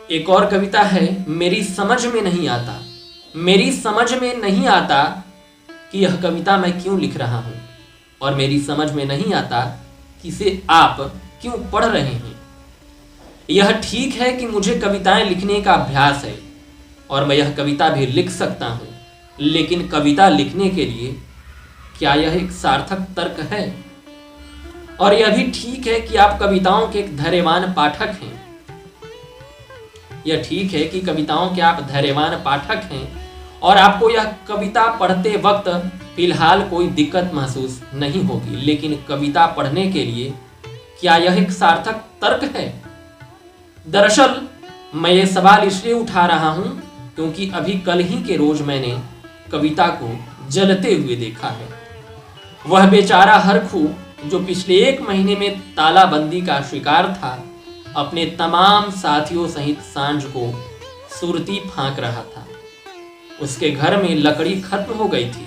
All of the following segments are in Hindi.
एक और कविता है, मेरी समझ में नहीं आता, मेरी समझ में नहीं आता कि यह कविता मैं क्यों लिख रहा हूँ, और मेरी समझ में नहीं आता कि इसे आप क्यों पढ़ रहे हैं। यह ठीक है कि मुझे कविताएं लिखने का अभ्यास है और मैं यह कविता भी लिख सकता हूँ, लेकिन कविता लिखने के लिए क्या यह एक सार्थक तर्क है? और यह भी ठीक है कि आप कविताओं के एक धैर्यवान पाठक हैं। यह ठीक है कि कविताओं के आप धैर्यवान पाठक हैं और आपको यह कविता पढ़ते वक्त फिलहाल कोई दिक्कत महसूस नहीं होगी, लेकिन कविता पढ़ने के लिए क्या यह एक सार्थक तर्क है? दरअसल मैं ये सवाल इसलिए उठा रहा हूं क्योंकि अभी कल ही के रोज मैंने कविता को जलते हुए देखा है। वह बेचारा हरखू जो पिछले 1 महीने में तालाबंदी का शिकार था, अपने तमाम साथियों सहित सांझ को सुरती फांक रहा था। उसके घर में लकड़ी खत्म हो गई थी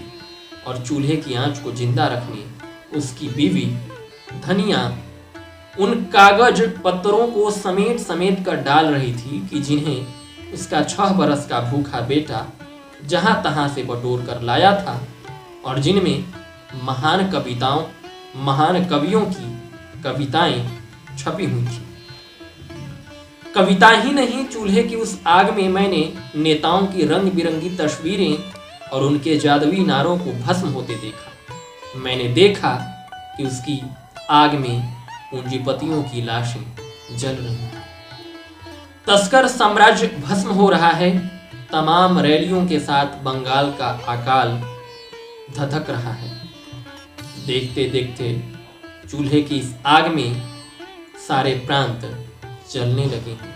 और चूल्हे की आंच को जिंदा रखने उसकी बीवी धनिया उन कागज पत्रों को समेट समेट कर डाल रही थी कि जिन्हें उसका 6 बरस का भूखा बेटा जहां तहां से बटोर कर लाया था और जिनमें महान कवियों की कविताएं छपी हुई थी। कविता ही नहीं, चूल्हे की उस आग में मैंने नेताओं की रंग बिरंगी तस्वीरें और उनके जादुई नारों को भस्म होते देखा। मैंने देखा कि उसकी आग में पूंजीपतियों की लाशें जल रही हैं। तस्कर साम्राज्य भस्म हो रहा है। तमाम रैलियों के साथ बंगाल का अकाल धधक रहा है। देखते देखते चूल्हे की इस आग में सारे प्रांत जलने लगे हैं।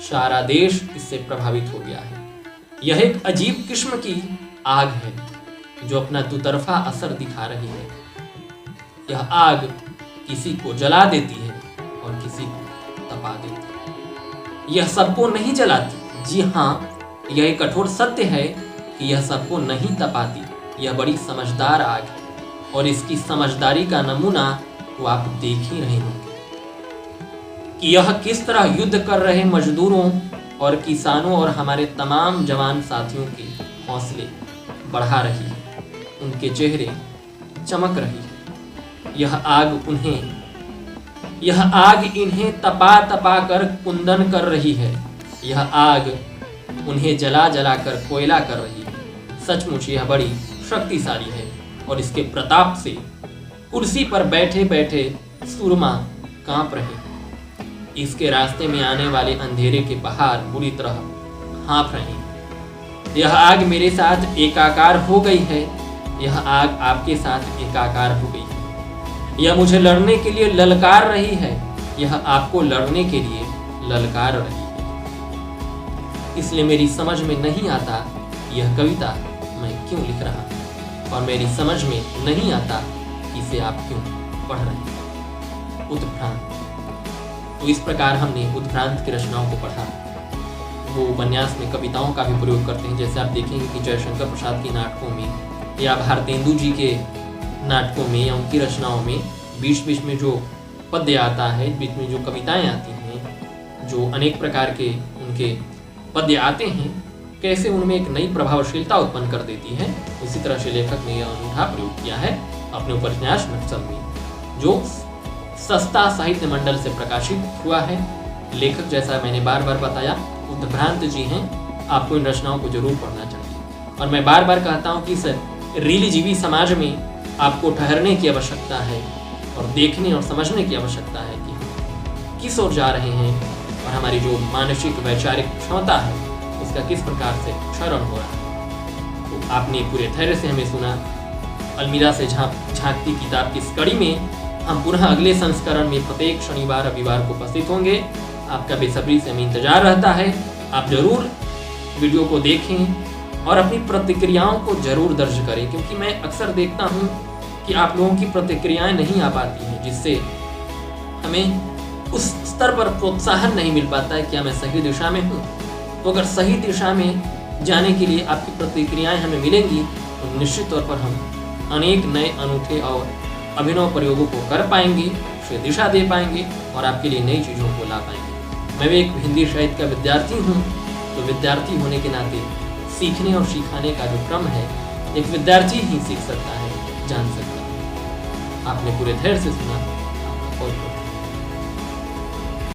सारा देश इससे प्रभावित हो गया है। यह एक अजीब किस्म की आग है जो अपना दुतरफा असर दिखा रही है। यह आग किसी को जला देती है और किसी को तपा देती है। यह सबको नहीं जलाती। जी हाँ, यह एक कठोर सत्य है कि यह सबको नहीं तपाती। यह बड़ी समझदार आग है और इसकी समझदारी का नमूना तो आप देख ही रहे होंगे कि यह किस तरह युद्ध कर रहे मजदूरों और किसानों और हमारे तमाम जवान साथियों के हौसले बढ़ा रही है। उनके चेहरे चमक रही है। यह आग इन्हें तपा तपा कर कुंदन कर रही है। यह आग उन्हें जला जला कर कोयला कर रही है। सचमुच यह बड़ी शक्तिशाली है और इसके प्रताप से कुर्सी पर बैठे बैठे सुरमा कांप रहे हैं। इसके रास्ते में आने वाले अंधेरे के पहाड़ बुरी तरह हाँफ रहे हैं। यह आग मेरे साथ एकाकार हो गई है। यह आग आपके साथ एकाकार हो गई है। यह मुझे लड़ने के लिए ललकार रही है। यह आपको लड़ने के लिए ललकार रही है। इसलिए मेरी समझ में नहीं आता यह कविता मैं क्यों लिख रहा हूँ, और मेरी समझ में नहीं आता इसे आप क्यों पढ़ रहे हैं। उत्भ्रांत। तो इस प्रकार हमने उत्भ्रांत की रचनाओं को पढ़ा। वो उपन्यास में कविताओं का भी प्रयोग करते हैं। जैसे आप देखेंगे कि जयशंकर प्रसाद के नाटकों में या भारतेंदु जी के नाटकों में या उनकी रचनाओं में बीच बीच में जो पद्य आता है, बीच में जो कविताएं आती हैं, जो अनेक प्रकार के उनके पद्य आते हैं, कैसे उनमें एक नई प्रभावशीलता उत्पन्न कर देती है। उसी तरह से लेखक ने यह अनूठा प्रयोग किया है अपने उपन्यास नक्सल में, जो सस्ता साहित्य मंडल से प्रकाशित हुआ है। लेखक, जैसा मैंने बार बार बताया, उत्भ्रांत जी हैं। आपको इन रचनाओं को जरूर पढ़ना चाहिए। और मैं बार बार कहता हूँ कि इस रीलजीवी समाज में आपको ठहरने की आवश्यकता है और देखने और समझने की आवश्यकता है कि हम किस ओर जा रहे हैं और हमारी जो मानसिक वैचारिक क्षमता है उसका किस प्रकार से क्षरण हो रहा है। तो आपने पूरे धैर्य से हमें सुना। अलमीरा से झांकती किताब की इस कड़ी में हम पुनः अगले संस्करण में प्रत्येक शनिवार रविवार को उपस्थित होंगे। आपका बेसब्री से हमें इंतजार रहता है। आप जरूर वीडियो को देखें और अपनी प्रतिक्रियाओं को जरूर दर्ज करें, क्योंकि मैं अक्सर देखता हूं कि आप लोगों की प्रतिक्रियाएं नहीं आ पाती हैं, जिससे हमें उस स्तर पर प्रोत्साहन नहीं मिल पाता है कि मैं सही दिशा में हूँ। तो अगर सही दिशा में जाने के लिए आपकी प्रतिक्रियाएं हमें मिलेंगी तो निश्चित तौर पर हम अनेक नए अनूठे और अभिनव प्रयोगों को कर पाएंगे, उसे दिशा दे पाएंगे और आपके लिए नई चीज़ों को ला पाएंगे। मैं भी एक हिंदी साहित्य का विद्यार्थी हूँ, तो विद्यार्थी होने के नाते सीखने और सिखाने का जो क्रम है एक विद्यार्थी ही सीख सकता है, जान सकता है। आपने पूरे धैर्य से सुना, आपका बहुत बहुत